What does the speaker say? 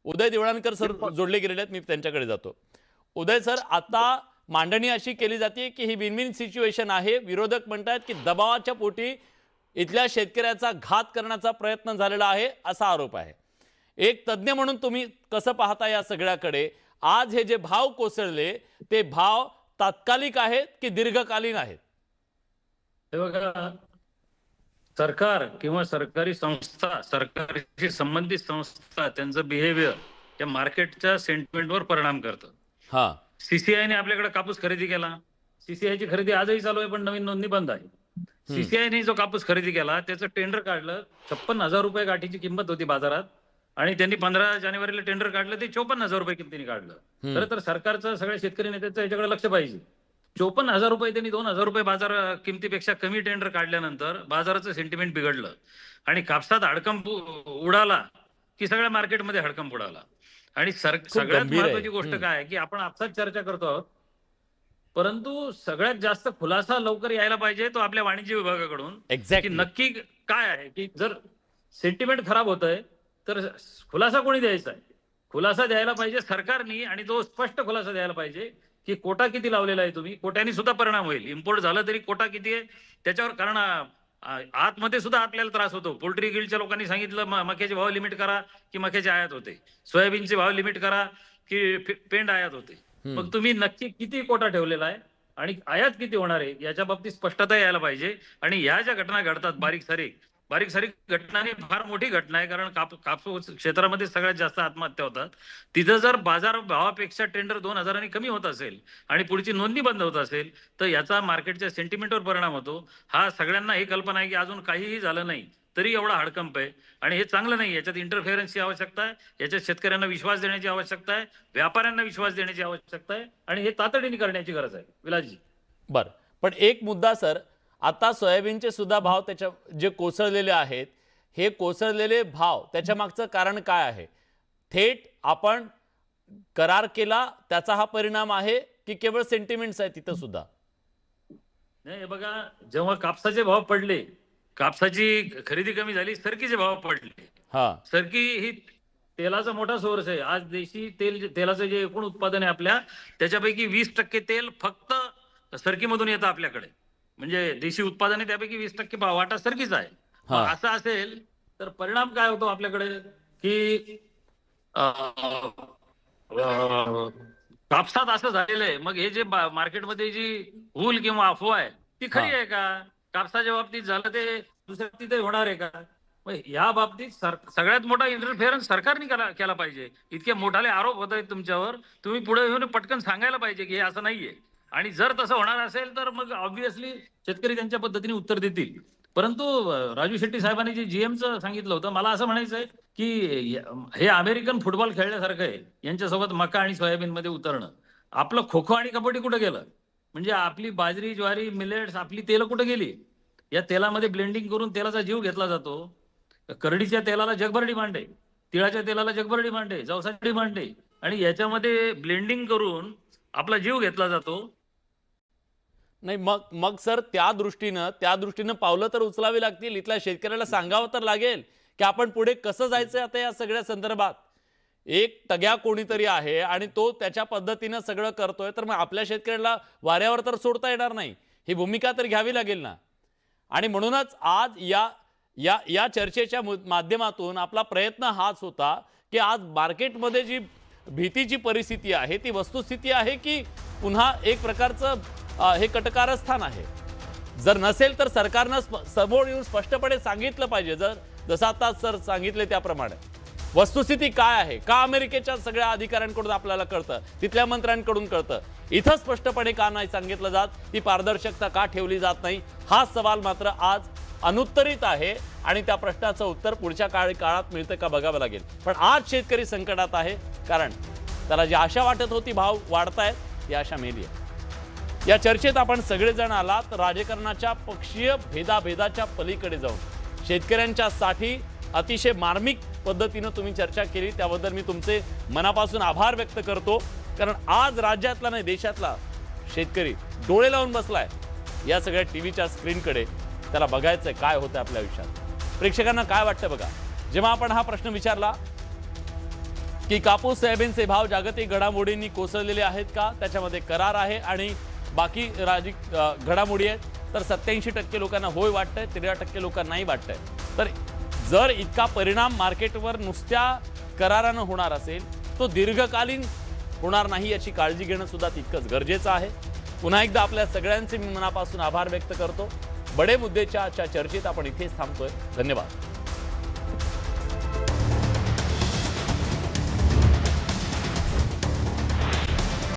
उदय देवळानकर sir जोडले गेलेले आहेत, मी त्यांच्याकडे जातो. उदय सर, आता मांडणी अशी केली जाते की ही विन विन सिच्युएशन आहे. विरोधक म्हणतात की दबावाच्या पोटी इथल्या शेतकऱ्याचा घात करण्याचा प्रयत्न झालेला आहे, असा आरोप आहे. एक तज्ञ म्हणून तुम्ही कसं पाहता या सगळ्याकडे? आज हे जे भाव कोसळले ते भाव तात्कालिक आहेत की दीर्घकालीन आहेत? हे बघा, सरकार किंवा सरकारी संस्था, सरकारशी संबंधित संस्था, त्यांचं बिहेवियर त्या मार्केटच्या सेंटिमेंटवर परिणाम करतं. हा, सीसीआयने आपल्याकडे कापूस खरेदी केला. सीसीआयची खरेदी आजही चालू आहे, पण नवीन नोंदणी बंद आहे. सीसीआयने जो कापूस खरेदी केला त्याचं टेंडर काढलं. 56,000 रुपये गाठीची किंमत होती बाजारात, आणि त्यांनी 15 जानेवारीला टेंडर काढलं, ते 54,000 रुपये किमतीने काढलं. खरं तर सरकारचं, सगळ्या शेतकरी नेत्याचं याच्याकडे लक्ष पाहिजे. 54,000 रुपये त्यांनी 2,000 रुपये बाजार किमतीपेक्षा कमी टेंडर काढल्यानंतर बाजाराचं सेंटिमेंट बिघडलं, आणि कापसात हडकंप उडाला की सगळ्या मार्केटमध्ये हडकंप उडाला. आणि सगळ्यात महत्वाची गोष्ट काय आहे की आपण आपसात चर्चा करतो आहोत, परंतु सगळ्यात जास्त खुलासा लवकर यायला पाहिजे तो आपल्या वाणिज्य विभागाकडून, की नक्की काय आहे. की जर सेंटिमेंट खराब होत आहे तर खुलासा कोणी द्यायचा आहे? खुलासा द्यायला पाहिजे सरकारनी, आणि तो स्पष्ट खुलासा द्यायला पाहिजे की कोटा किती लावलेला आहे तुम्ही. कोट्यानी सुद्धा परिणाम होईल. इम्पोर्ट झालं तरी कोटा किती आहे त्याच्यावर, कारण आतमध्ये सुद्धा आपल्याला त्रास होतो. पोल्ट्री गिल्डच्या लोकांनी सांगितलं मक्याचे भाव लिमिट करा की मक्याचे आयात होते, सोयाबीनचे भाव लिमिट करा की पेंड आयात होते. मग तुम्ही नक्की किती कोटा ठेवलेला आहे आणि आयात किती होणार आहे याच्या बाबतीत स्पष्टता यायला पाहिजे. आणि ह्या ज्या घटना घडतात, बारीक सारीक घटनांनी फार मोठी घटना आहे, कारण कापूस क्षेत्रामध्ये सगळ्यात जास्त आत्महत्या होतात. तिथं जर बाजार भावापेक्षा टेंडर 2,000 कमी होत असेल आणि पुढची नोंदणी बंद होत असेल तर याचा मार्केटच्या सेंटिमेंटवर परिणाम होतो. हा सगळ्यांना ही कल्पना आहे की अजून काहीही झालं नाही तरी एवढा हडकंप आहे, आणि हे चांगलं नाही. याच्यात इंटरफेरन्सची आवश्यकता आहे, याच्यात शेतकऱ्यांना विश्वास देण्याची आवश्यकता आहे, व्यापाऱ्यांना विश्वास देण्याची आवश्यकता आहे, आणि हे तातडीने करण्याची गरज आहे. विलासजी, बर, पण एक मुद्दा सर, आता सोयाबीनचे सुद्धा भाव त्याच्या जे कोसळलेले आहेत, हे कोसळलेले भाव त्याच्या मागचं कारण काय आहे? थेट आपण करार केला त्याचा हा परिणाम आहे की केवळ सेंटिमेंट्स आहे तिथं सुद्धा? नाही, बघा, जेव्हा कापसाचे भाव पडले, कापसाची खरेदी कमी झाली, सरकीचे भाव पडले. सरकी ही तेलाचा मोठा सोर्स आहे. आज देशी तेलाचं जे एकूण उत्पादन आहे आपल्या, त्याच्यापैकी 20% तेल फक्त सरकीमधून येतं आपल्याकडे. म्हणजे देशी उत्पादन आहे त्यापैकी 20% वाटा सरकीचा आहे. असं असेल तर परिणाम काय होतो आपल्याकडे, की कापसात असं झालेलं आहे. मग हे जे मार्केटमध्ये जी भूल किंवा अफवा आहे ती खरी आहे का? कापसाच्या बाबतीत झालं ते दुसऱ्या बाबतीत होणार आहे का? मग या बाबतीत सगळ्यात मोठा इंटरफेरन्स सरकारने केला पाहिजे. इतके मोठाले आरोप होत आहेत तुमच्यावर, तुम्ही पुढे येऊन पटकन सांगायला पाहिजे की हे असं नाहीये. आणि जर तसं होणार असेल तर मग ऑब्व्हियसली शेतकरी त्यांच्या पद्धतीने उत्तर देतील. परंतु राजू शेट्टी साहेबांनी जे जीएमचं सांगितलं होतं, मला असं म्हणायचं आहे की हे अमेरिकन फुटबॉल खेळल्यासारखं आहे, यांच्यासोबत मका आणि सोयाबीन मध्ये उतरणं. आपलं खो खो आणि कबड्डी कुठं गेलं? म्हणजे आपली बाजरी, ज्वारी, मिलेट्स, आपली तेलं कुठं गेली? या तेलामध्ये ब्लेंडिंग करून तेलाचा जीव घेतला जातो. करडीच्या तेलाला जगभर डिमांड आहे, तिळाच्या तेलाला जगभर डिमांड आहे, जवसाची डिमांड आहे, आणि याच्यामध्ये ब्लेंडिंग करून आपला जीव घेतला जातो. नाही, मग सर त्या दृष्टीनं पावलं तर उचलावी लागतील. इथल्या शेतकऱ्याला सांगावं तर लागेल की आपण पुढे कसं जायचं आता या सगळ्या संदर्भात. एक तग्या कोणीतरी आहे आणि तो त्याच्या पद्धतीनं सगळं करतोय, तर मग आपल्या शेतकऱ्याला वाऱ्यावर तर सोडता येणार नाही. ही भूमिका तर घ्यावी लागेल ना. आणि म्हणूनच आज या चर्चेच्या माध्यमातून आपला प्रयत्न हाच होता की आज मार्केटमध्ये जी भीतीची परिस्थिती आहे ती वस्तुस्थिती आहे की पुन्हा एक प्रकारचं हे कटकारस्थान आहे. जर नसेल तर सरकारनं समोर येऊन स्पष्टपणे सांगितलं पाहिजे, जसं आता सर सांगितले त्याप्रमाणे वस्तुस्थिती काय आहे. का अमेरिकेच्या सगळ्या अधिकाऱ्यांकडून आपल्याला कळतं, तिथल्या मंत्र्यांकडून कळतं, इथं स्पष्टपणे का नाही सांगितलं जात? ती पारदर्शकता का ठेवली जात नाही? हा सवाल मात्र आज अनुत्तरित आहे, आणि त्या प्रश्नाचं उत्तर पुढच्या काळात मिळतं का बघावं लागेल. पण आज शेतकरी संकटात आहे, कारण त्याला जी आशा वाटत होती भाव वाढतायत, ती आशा मेली आहे. या चर्चेत आपण सगळेजण आलात राजकारणाच्या पक्षीय भेदाभेदाच्या पलीकडे जाऊन शेतकऱ्यांच्या साठी अतिशय मार्मिक पद्धतीनं तुम्ही चर्चा केली, त्याबद्दल मी तुमचे मनापासून आभार व्यक्त करतो. कारण आज राज्यातला नाही देशातला शेतकरी डोळे लावून बसलाय या सगळ्या टीव्हीच्या स्क्रीनकडे. त्याला बघायचंय काय होतं आपल्या आयुष्यात. प्रेक्षकांना काय वाटतं बघा, जेव्हा आपण हा प्रश्न विचारला की कापूस सोयाबीनचे भाव जागतिक घडामोडींनी कोसळलेले आहेत का, त्याच्यामध्ये करार आहे आणि बाकी घडामोडी आहेत तर 87% लोकांना होय वाटतंय, 13% लोकांना नाही वाटतंय. तर जर इतका परिणाम मार्केटवर नुसत्या करारानं होणार असेल तो दीर्घकालीन होणार नाही याची काळजी घेणं सुद्धा तितकंच गरजेचं आहे. पुन्हा एकदा आपल्या सगळ्यांचे मी मनापासून आभार व्यक्त करतो. बडे मुद्देच्या आजच्या चर्चेत आपण इथेच थांबतोय. धन्यवाद.